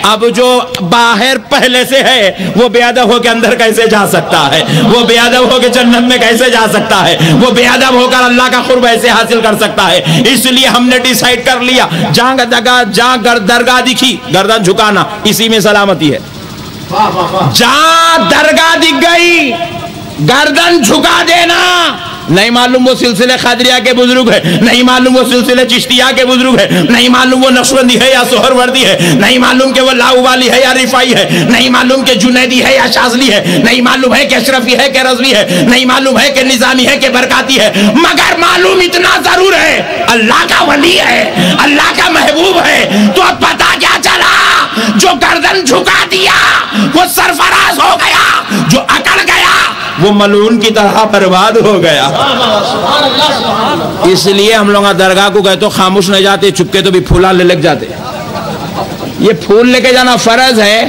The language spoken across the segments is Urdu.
اب جو باہر پہلے سے ہے وہ بے ادب ہو کے اندر کیسے جا سکتا ہے؟ وہ بے ادب ہو کے جنت میں کیسے جا سکتا ہے؟ وہ بے ادب ہو کر اللہ کا قرب ایسے حاصل کر سکتا ہے؟ اس لیے ہم نے ڈیسائیڈ کر لیا جہاں درگاہ دکھی گردن جھکانا، اسی میں سلامتی ہے۔ جہاں درگاہ دکھ گئی گردن جھکا دینا۔ نہیں معلوم وہ سلسلے قادریہ کے بزرگ ہے، نہیں معلوم وہ سلسلے چشتیہ کے بزرگ ہے، نہیں معلوم وہ نقشبندی ہے یا سہروردی ہے، نہیں معلوم کہ وہ لاؤوالی ہے یا رفائی ہے، نہیں معلوم کہ جنیدی ہے یا شاذلی ہے، نہیں معلوم ہے کہ اشرفی ہے کہ رضوی ہے، نہیں معلوم ہے کہ نظامی ہے کہ برکاتی ہے، مگر معلوم اتنا ضرور ہے اللہ کا ولی ہے، اللہ کا محبوب ہے۔ تو اب پتہ کیا چلا؟ جو گردن جھکا دیا وہ سرفراز ہو گیا، جو اکڑ گیا وہ ملعون کی طرح برباد ہو گیا۔ اس لیے ہم لوگ درگاہ کو گئے تو خاموش نہیں جاتے، چپکے تو بھی پھولا لے لگ جاتے۔ یہ پھول لے کے جانا فرض ہے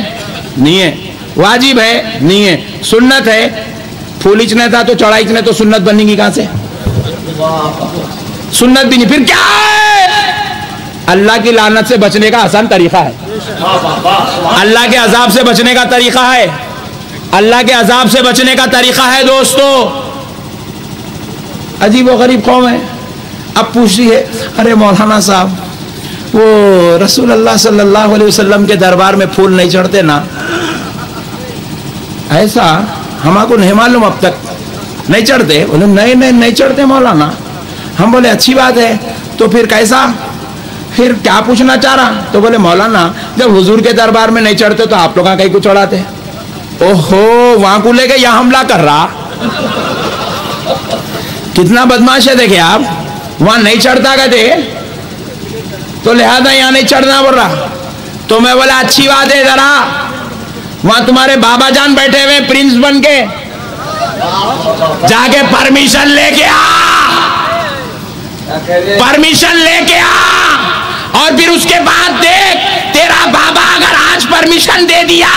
نہیں ہے، واجب ہے نہیں ہے، سنت ہے۔ پھول اچنے تھا تو چڑھائی اچنے تو سنت بننے گی کہاں سے؟ سنت بھی نہیں، پھر کیا ہے؟ اللہ کی لعنت سے بچنے کا آسان طریقہ ہے، اللہ کے عذاب سے بچنے کا طریقہ ہے، اللہ کے عذاب سے بچنے کا طریقہ ہے دوستو۔ عجیب و غریب قوم ہے۔ اب پوچھتی ہے ارے مولانا صاحب وہ رسول اللہ صلی اللہ علیہ وسلم کے دربار میں پھول نہیں چڑھتے نا؟ ایسا ہمارے کو نہیں معلوم، اب تک نہیں چڑھتے؟ بولے نہیں چڑھتے مولانا۔ ہم بولے اچھی بات ہے، تو پھر کیسا؟ پھر کیا پوچھنا چاہ رہا؟ تو بولے مولانا جب حضور کے دربار میں نہیں چڑھتے تو آپ لوگاں کہیں کو چڑھاتے؟ اوہو، وہاں کو لے کے یہاں حملہ کر رہا، کتنا بدماش ہے دیکھیں آپ۔ وہاں نہیں چڑھتا کہتے تو لہذا یہاں نہیں چڑھنا بول رہا۔ تو میں بولا اچھی بات ہے، ذرا وہاں تمہارے بابا جان بیٹھے ہوئے پرنس بن کے، جا کے پرمیشن لے کے آ، پرمیشن لے کے آ، اور پھر اس کے بعد دیکھ تیرا بابا اگر آج پرمیشن دے دیا،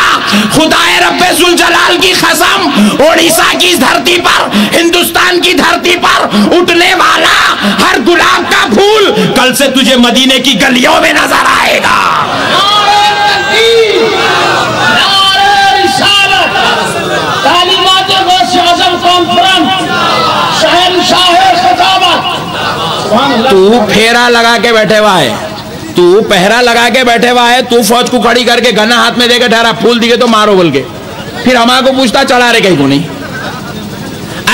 خدا رب ذوالجلال کی قسم، اڑیسہ کی دھرتی پر، ہندوستان کی دھرتی پر اٹھنے والا ہر گلاب کا پھول کل سے تجھے مدینے کی گلیوں میں نظر آئے گا۔ تو پھیرا لگا کے بیٹھے ہوا ہے، تو پہرا لگا کے بیٹھے ہوا ہے، تو فوج کو کھڑی کر کے گنا ہاتھ میں دے کے ٹھہرا، پھول دیے تو مارو بول کے، پھر ہمارے کو پوچھتا چڑھا رہے کہیں کو نہیں۔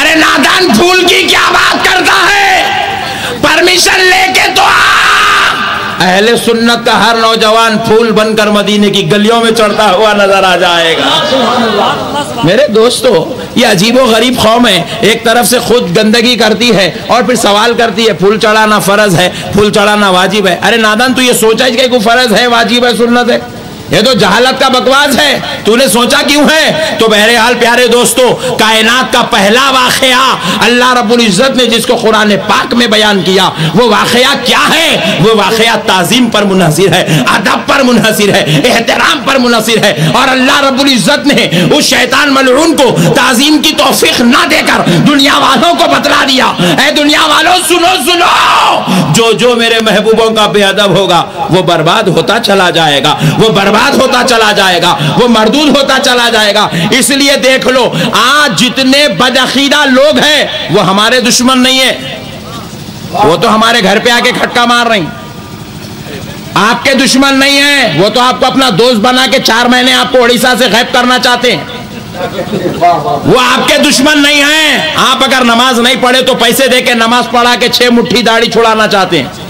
ارے نادان، پھول کی کیا بات کرتا ہے؟ پرمیشن لے کے تو آ۔ اہل سنت کا ہر نوجوان پھول بن کر مدینے کی گلیوں میں چڑھتا ہوا نظر آ جائے گا۔ میرے دوستو، یہ عجیب و غریب قوم ہے، ایک طرف سے خود گندگی کرتی ہے اور پھر سوال کرتی ہے پھول چڑھانا فرض ہے، پھول چڑھانا واجب ہے۔ ارے نادان، تو یہ سوچا ہے کہ کوئی فرض ہے، واجب ہے، سنت ہے؟ یہ تو جہالت کا بکواس ہے، تو نے سوچا کیوں ہے؟ تو بہرحال پیارے دوستو، کائنات کا پہلا واقعہ اللہ رب العزت نے جس کو قرآن پاک میں بیان کیا، وہ واقعہ کیا ہے؟ وہ واقعہ تعظیم پر منحصر ہے، ادب پر منحصر ہے، احترام پر منحصر ہے، اور اللہ رب العزت نے اس شیطان ملعون کو تعظیم کی توفیق نہ دے کر دنیا والوں کو بتلا دیا، اے دنیا والوں سنو، جو میرے محبوبوں کا بے ادب ہوگا وہ برباد ہوتا چلا جائے گا، وہ برباد ہوتا چلا جائے گا، وہ مردود ہوتا چلا جائے گا۔ اس لیے دیکھ لو، آج جتنے بدعقیدہ لوگ ہیں وہ ہمارے دشمن نہیں ہیں، وہ تو ہمارے گھر پہ آ کے کھٹکا مار رہے ہیں۔ آپ کے دشمن نہیں ہیں، وہ تو آپ کو اپنا دوست بنا کے 4 مہینے آپ کو اڑیسہ سے غائب کرنا چاہتے ہیں۔ وہ آپ کے دشمن نہیں ہیں۔ آپ اگر نماز نہیں پڑھے تو پیسے دے کے نماز پڑھا کے 6 مٹھی داڑھی چھڑانا چاہتے ہیں۔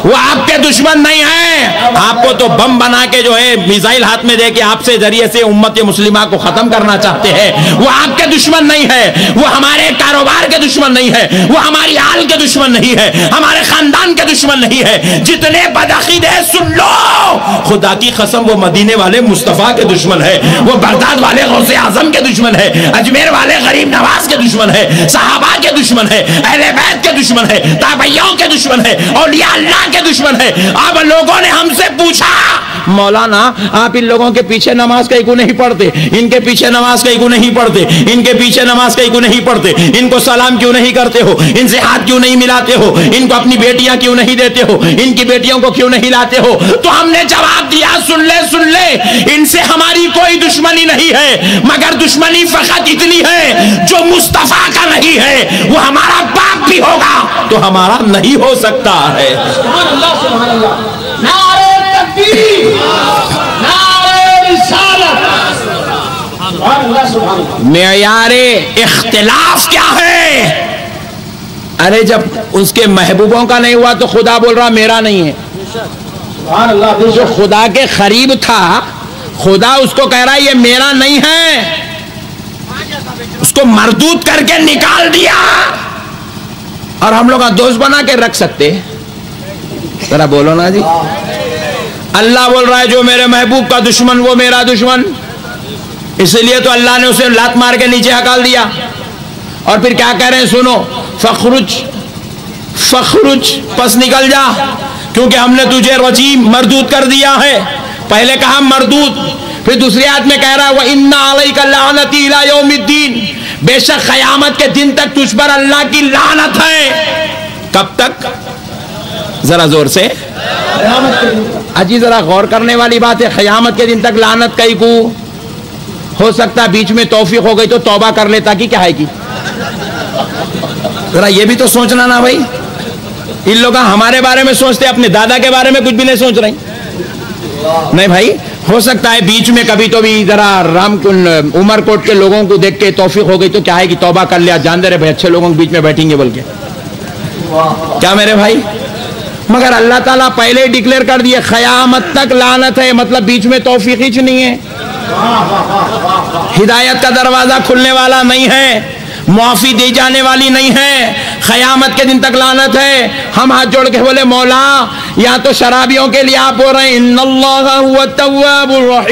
وہ آپ کے دشمن نہیں ہیں، آپ کو تو بم بنا کے جو ہے میزائل ہاتھ میں دے کے آپ سے ذریعے سے امت مسلمہ کو ختم کرنا چاہتے ہیں۔ وہ آپ کے دشمن نہیں ہے، وہ ہمارے کاروبار کے دشمن نہیں ہے، وہ ہماری آل کے دشمن نہیں ہے، ہمارے خاندان کے دشمن نہیں ہے۔ جتنے بدعقیدہ ہیں سن لو، خدا کی قسم وہ مدینے والے مصطفیٰ کے دشمن ہے، وہ بغداد والے غوث اعظم کے دشمن ہے، اجمیر والے غریب نواز کے دشمن ہے، صحابہ کے دشمن ہے، اہل بیت کے دشمن ہے، تابعیوں کے دشمن ہے، اولیاء اللہ کے دشمن ہے۔ اب لوگوں نے ہم سے پوچھا مولانا آپ ان لوگوں کے پیچھے نماز کہیں کو نہیں پڑھتے، ان کے پیچھے نماز کہیں کو نہیں پڑھتے، ان کے پیچھے نماز کہیں کو نہیں پڑھتے، ان کو سلام کیوں نہیں کرتے ہو، ان سے ہاتھ کیوں نہیں ملاتے ہو، ان کو اپنی بیٹیاں کیوں نہیں دیتے ہو، ان کی بیٹیوں کو کیوں نہیں لاتے ہو؟ تو ہم نے جواب جواب دیا سن لے ان سے ہماری کوئی دشمنی نہیں ہے، مگر دشمنی فقط اتنی ہے جو مصطفیٰ کا نہیں ہے وہ ہمارا باپ بھی ہوگا تو ہمارا نہیں ہو سکتا ہے۔ سبحان اللہ سبحان اللہ، نعرہ تکبیر، نعرہ رسالت، سبحان اللہ سبحان اللہ۔ معیار اختلاف کیا ہے؟ ارے جب اس کے محبوبوں کا نہیں ہوا تو خدا بول رہا میرا نہیں ہے۔ سبحان اللہ، جو خدا کے قریب تھا خدا اس کو کہہ رہا ہے یہ میرا نہیں ہے، اس کو مردود کر کے نکال دیا، اور ہم لوگ دوست بنا کے رکھ سکتے؟ ذرا بولو نا جی۔ اللہ بول رہا ہے جو میرے محبوب کا دشمن وہ میرا دشمن، اس لیے تو اللہ نے اسے لات مار کے نیچے ہکال دیا، اور پھر کیا کہہ رہے ہیں سنو، فخرج پس نکل جا، کیونکہ ہم نے تجھے رجیم مردود کر دیا ہے۔ پہلے کہا مردود، پھر دوسری آیت میں کہہ رہا ہے وَإِنَّ عَلَيْكَ لَعْنَتِي إِلَى يَوْمِ الدِّينِ، بے شک قیامت کے دن تک تجھ پر اللہ کی لعنت ہے۔ کب تک؟ ذرا زور سے اجی، ذرا غور کرنے والی بات ہے، قیامت کے دن تک لعنت کئی کو ہو سکتا، بیچ میں توفیق ہو گئی تو توبہ کر لیتا کہ کیا ہے کی؟ ذرا یہ بھی تو سوچنا نا بھائی، ان لوگ ہمارے بارے میں سوچتے اپنے دادا کے بارے میں کچھ بھی نہیں سوچ رہے نہیں بھائی، ہو سکتا ہے بیچ میں کبھی تو بھی ذرا عمر کوٹ کے لوگوں کو دیکھ کے توفیق ہو گئی تو کیا ہے کہ توبہ کر لیا، جان دے رہے بھائی اچھے لوگوں کے بیچ میں بیٹھیں گے بول کے، کیا میرے بھائی؟ مگر اللہ تعالیٰ پہلے ہی ڈکلیئر کر دیے قیامت تک لعنت ہے، مطلب بیچ میں توفیق ہی نہیں ہے، ہدایت کا دروازہ کھلنے والا نہیں ہے، معافی دی جانے والی نہیں ہے، قیامت کے دن تک لعنت ہے۔ ہم ہاتھ جوڑ کے بولے مولا، یا تو شرابیوں کے لیے آپ بول رہے ہیں ان اللہ هو التواب الرحیم،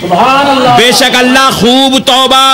سبحان اللہ، بے شک اللہ خوب توبہ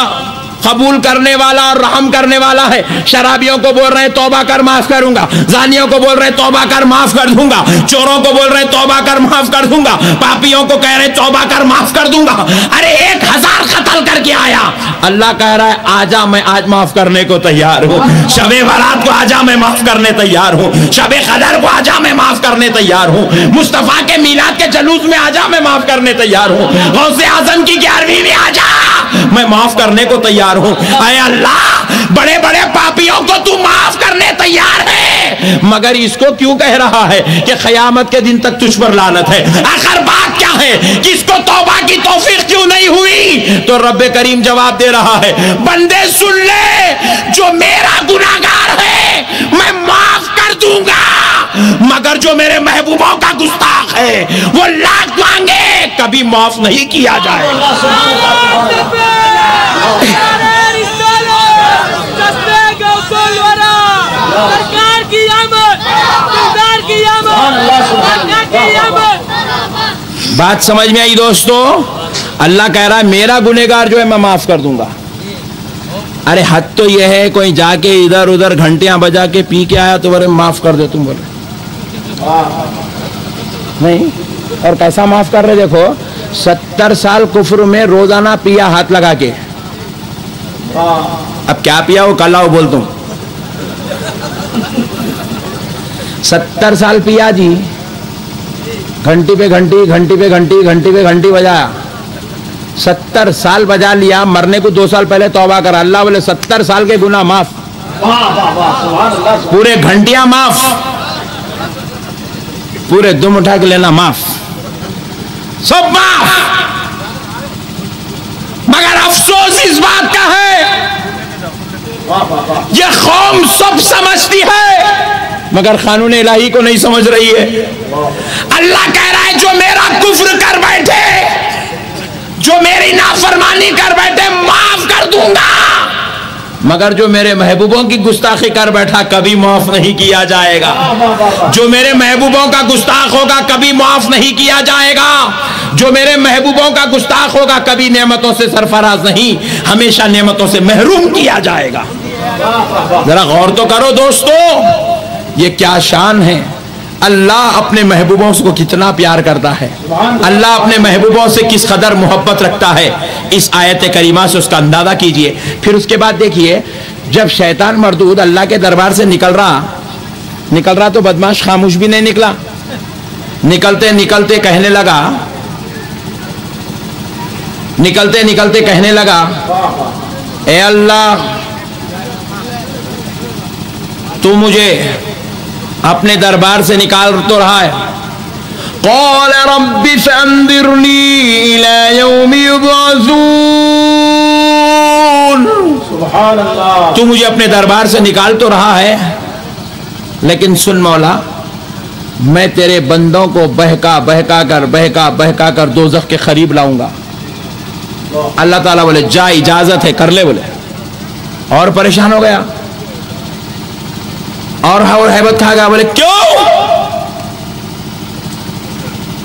قبول کرنے والا اور رحم کرنے والا ہے۔ شرابیوں کو بول رہے ہیں توبہ کر معاف کروں گا، زانیوں کو بول رہے ہیں توبہ کر معاف کر دوں گا، چوروں کو بول رہے ہیں توبہ کر معاف کر دوں گا، پاپیوں کو کہہ رہے ہیں توبہ کر معاف کر دوں گا۔ ارے 1000 قتل کر کے آیا، اللہ کہہ رہا ہے آجا میں آج معاف کرنے کو تیار ہوں، شب برات کو آجا میں معاف کرنے تیار ہوں، شب قدر کو آجا میں معاف کرنے تیار ہوں، مصطفیٰ کے میلاد کے جلوس میں آجا میں معاف کرنے تیار ہوں، غوث اعظم کی 11ویں میں آجا میں معاف کرنے کو تیار ہوں۔ اے اللہ، بڑے بڑے پاپیوں کو تو معاف کرنے تیار ہے، مگر اس کو کیوں کہہ رہا ہے کہ قیامت کے دن تک تجھ پر لعنت ہے؟ آخر بات کیا ہے کہ اس کو توبہ کی توفیق کیوں نہیں ہوئی؟ تو رب کریم جواب دے رہا ہے بندے سن لے، جو میرا گناہگار ہے میں معاف کر دوں گا، مگر جو میرے محبوبوں کا گستاخ ہے وہ لاکھ مانگے کبھی معاف نہیں کیا جائے گا۔ بات سمجھ میں آئی دوستو؟ اللہ کہہ رہا ہے میرا گنہگار جو ہے میں معاف کر دوں گا۔ ارے حد تو یہ ہے کوئی جا کے ادھر ادھر گھنٹیاں بجا کے پی کے آیا تو بولے معاف کر دے، تم بولے نہیں، اور کیسا معاف کر رہے؟ دیکھو 70 سال کفر میں روزانہ پیا ہاتھ لگا کے، اب کیا پیا وہ کل آؤ بول تم، 70 سال پیا جی، گھنٹی پہ گھنٹی، گھنٹی پہ گھنٹی، گھنٹی پہ گھنٹی بجایا، 70 سال بجا لیا، مرنے کو 2 سال پہلے توبہ کرا، اللہ بولے 70 سال کے گناہ معاف، پورے گھنٹیاں معاف، پورے دم اٹھا کے لینا معاف، سب معاف۔ مگر افسوس اس بات کا ہے یہ قوم سب سمجھتی ہے مگر قانون الہی کو نہیں سمجھ رہی ہے۔ اللہ کہہ رہا ہے جو میرا کفر کر بیٹھے، جو میری نافرمانی کر بیٹھے معاف کر دوں گا، مگر جو میرے محبوبوں کی گستاخی کر بیٹھا کبھی معاف نہیں کیا جائے گا۔ جو میرے محبوبوں کا گستاخ ہوگا کبھی معاف نہیں کیا جائے گا، جو میرے محبوبوں کا گستاخ ہوگا کبھی نعمتوں سے سرفراز نہیں، ہمیشہ نعمتوں سے محروم کیا جائے گا۔ ذرا غور تو کرو دوستو، یہ کیا شان ہے، اللہ اپنے محبوبوں کو کتنا پیار کرتا ہے، اللہ اپنے محبوبوں سے کس قدر محبت رکھتا ہے، اس آیت کریمہ سے اس کا اندازہ کیجئے۔ پھر اس کے بعد دیکھیے جب شیطان مردود اللہ کے دربار سے نکل رہا نکل رہا تو بدماش خاموش بھی نہیں نکلا. نکلتے نکلتے کہنے لگا اے اللہ تو مجھے اپنے دربار سے نکال تو رہا ہے. قال رب فانظرنی الی یوم یبعثون. سبحان اللہ. تو مجھے اپنے دربار سے نکال تو رہا ہے لیکن سن مولا میں تیرے بندوں کو بہکا کر دوزخ کے قریب لاؤں گا. اللہ تعالیٰ بولے جا اجازت ہے کر لے. بولے اور پریشان ہو گیا اور ہیبت کھا گیا. بولے کیوں؟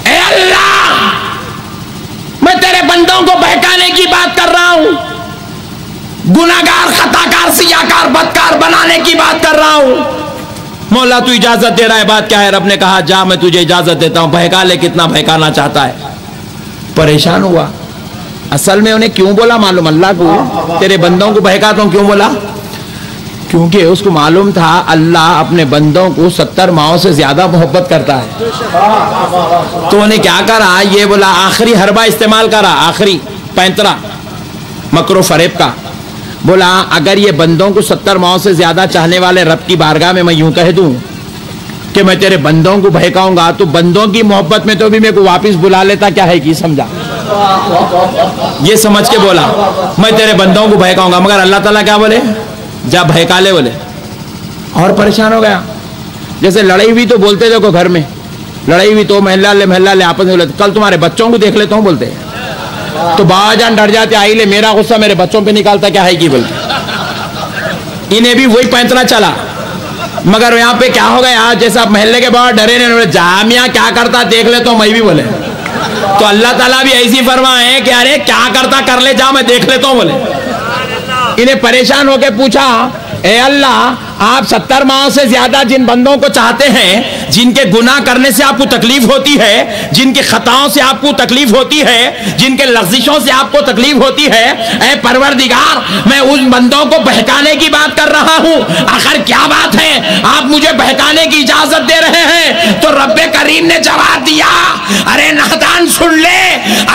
اے اللہ میں تیرے بندوں کو بہکانے کی بات کر رہا ہوں, گناہگار خطاکار سیاکار بدکار بنانے کی بات کر رہا ہوں. مولا تو اجازت دے رہا ہے, بات کیا ہے؟ رب نے کہا جا میں تجھے اجازت دیتا ہوں, بہکا لے. کتنا بہکانا چاہتا ہے. پریشان ہوا. اصل میں انہیں کیوں بولا معلوم اللہ کو, تیرے بندوں کو بہکاتا ہوں. کیوں بولا؟ کیونکہ اس کو معلوم تھا اللہ اپنے بندوں کو 70 ماہوں سے زیادہ محبت کرتا ہے. تو انہیں کیا کرا, یہ بولا آخری حربہ استعمال کرا, آخری پینترا مکر و فریب کا. بولا اگر یہ بندوں کو 70 ماہوں سے زیادہ چاہنے والے رب کی بارگاہ میں یوں کہہ دوں کہ میں تیرے بندوں کو بہکاؤں گا تو بندوں کی محبت میں تو بھی میرے کو واپس بلا لیتا. کیا ہے کی سمجھا, یہ سمجھ کے بولا میں تیرے بندوں کو بہکاؤں گا. مگر اللہ تعالیٰ کیا بولے, جا بہکا لے. بولے اور پریشان ہو گیا. جیسے لڑائی ہوئی تو بولتے دیکھو گھر میں لڑائی ہوئی تو محلہ لے آپس میں بولتے کل تمہارے بچوں کو دیکھ لیتا ہوں بولتے, تو بابا جان ڈر جاتے آئی لے میرا غصہ میرے بچوں پہ نکالتا. کیا ہے کی بولتے. انہیں بھی وہی پینتنا چلا. مگر یہاں پہ کیا ہو گیا, جیسا محلے کے باہر ڈرے نے جامعہ کیا کرتا دیکھ لے تو میں بھی. بولے تو اللہ تعالیٰ بھی ایسی فرمائے کہ ارے کیا کرتا کر لے, جا میں دیکھ لیتا ہوں. بولے انہیں پریشان ہو کے پوچھا اے اللہ آپ 70 ماہ سے زیادہ جن بندوں کو چاہتے ہیں, جن کے گناہ کرنے سے آپ کو تکلیف ہوتی ہے, جن کی خطاؤں سے آپ کو تکلیف ہوتی ہے, جن کے لغزشوں سے آپ کو تکلیف ہوتی ہے, اے پروردگار میں ان بندوں کو بہکانے کی بات کر رہا ہوں. آخر کیا بات ہے, آپ مجھے بہکانے کی اجازت دے رہے ہیں؟ تو رب کریم نے جواب دیا ارے نادان سن لے,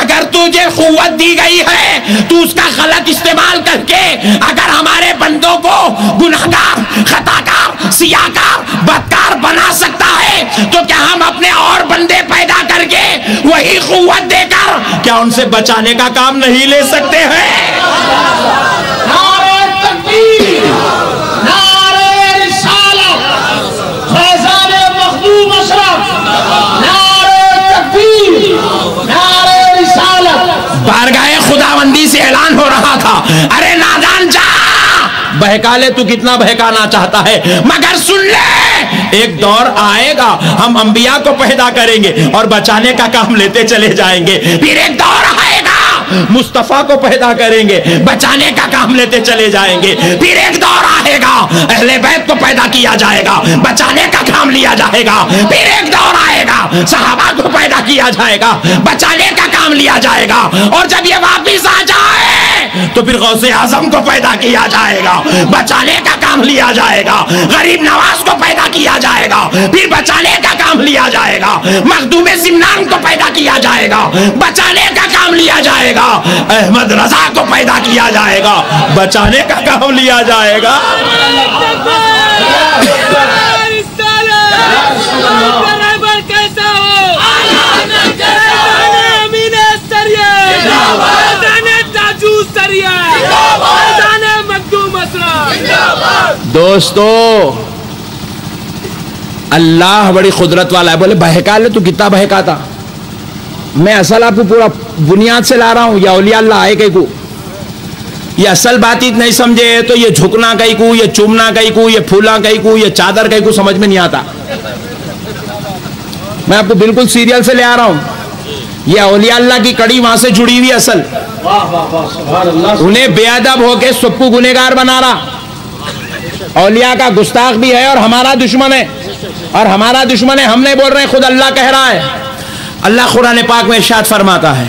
اگر تجھے قوت دی گئی ہے تو اس کا غلط استعمال کر کے اگر ہمارے بندوں کو گناہگار خطاکار سیاکار بدکار بنا سکتا ہے تو کیا ہم اپنے اور بندے پیدا کر کے وہی قوت دے کر کیا ان سے بچانے کا کام نہیں لے سکتے ہیں؟ نعرہ تکبیر, نعرہ رسالت, فیضان مخدوم اشرف, نعرہ تکبیر, نعرہ رسالت. بارگاہ خداوندی سے اعلان ہو رہا تھا ارے نادان جا بہکا لے, تو کتنا بہکانا چاہتا ہے. مگر سن لے ایک دور آئے گا ہم انبیاء کو پیدا کریں گے اور بچانے کا کام لیتے چلے جائیں گے. پھر ایک دور آئے گا مصطفیٰ کو پیدا کریں گے, بچانے کا کام لیتے چلے جائیں گے. پھر ایک دور آئے گا اہل بیت کو پیدا کیا جائے گا, بچانے کا کام لیا جائے گا. پھر ایک دور آئے گا صحابہ کو پیدا کیا جائے گا, بچانے کا کام لیا جائے گا. اور جب یہ واپس آ جائے تو پھر غوث اعظم کو پیدا کیا جائے گا, بچانے کا کام لیا جائے گا. غریب نواز کو پیدا کیا جائے گا, پھر بچانے کا کام لیا جائے گا. مخدوم سمنان کو پیدا کیا جائے گا, بچانے کا کام لیا جائے گا. احمد رضا کو پیدا کیا جائے گا, بچانے کا کام لیا جائے گا. دوستو اللہ بڑی قدرت والا ہے. بولے بہکا لے, تو کتنا بہکاتا. میں اصل آپ کو پورا بنیاد سے لا رہا ہوں. یا اولیاء اللہ آئے کہیں کو یہ اصل بات ہی نہیں سمجھے تو یہ جھکنا کہیں کو, یہ چومنا کہیں کو, یہ پھولا کہیں کو, یہ چادر کہیں کو سمجھ میں نہیں آتا. میں آپ کو بالکل سیریل سے لے آ رہا ہوں. یہ اولیاء اللہ کی کڑی وہاں سے جڑی ہوئی اصل. انہیں بے ادب ہو کے سب کو گنہگار بنا رہا. اولیاء کا گستاخ بھی ہے اور ہمارا دشمن ہے, اور ہمارا دشمن ہے ہم نہیں بول رہے ہیں, خود اللہ کہہ رہا ہے. اللہ قرآن پاک میں ارشاد فرماتا ہے